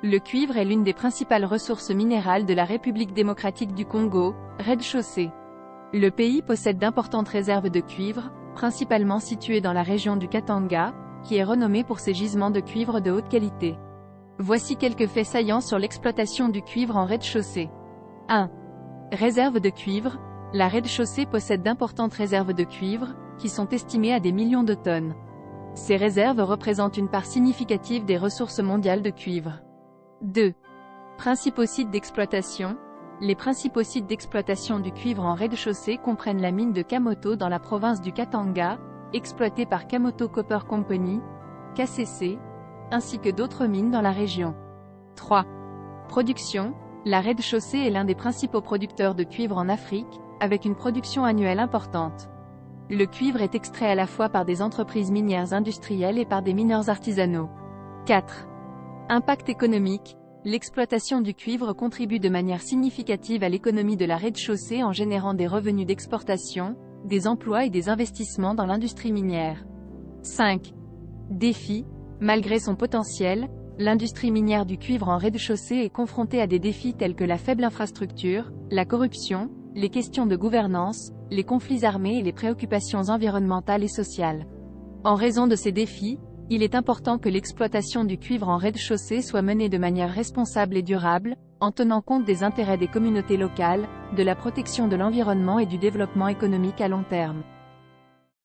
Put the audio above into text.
Le cuivre est l'une des principales ressources minérales de la République démocratique du Congo, rez-de-chaussée. Le pays possède d'importantes réserves de cuivre, principalement situées dans la région du Katanga, qui est renommée pour ses gisements de cuivre de haute qualité. Voici quelques faits saillants sur l'exploitation du cuivre en rez-de-chaussée. 1. Réserves de cuivre. La rez-de-chaussée possède d'importantes réserves de cuivre, qui sont estimées à des millions de tonnes. Ces réserves représentent une part significative des ressources mondiales de cuivre. 2. Principaux sites d'exploitation. Les principaux sites d'exploitation du cuivre en rez-de-chaussée comprennent la mine de Kamoto dans la province du Katanga, exploitée par Kamoto Copper Company, KCC, ainsi que d'autres mines dans la région. 3. Production. La rez-de-chaussée est l'un des principaux producteurs de cuivre en Afrique, avec une production annuelle importante. Le cuivre est extrait à la fois par des entreprises minières industrielles et par des mineurs artisanaux. 4. Impact économique. L'exploitation du cuivre contribue de manière significative à l'économie de la rez-de-chaussée en générant des revenus d'exportation, des emplois et des investissements dans l'industrie minière. 5. Défis. Malgré son potentiel, l'industrie minière du cuivre en rez-de-chaussée est confrontée à des défis tels que la faible infrastructure, la corruption, les questions de gouvernance, les conflits armés et les préoccupations environnementales et sociales. En raison de ces défis, il est important que l'exploitation du cuivre en rez-de-chaussée soit menée de manière responsable et durable, en tenant compte des intérêts des communautés locales, de la protection de l'environnement et du développement économique à long terme.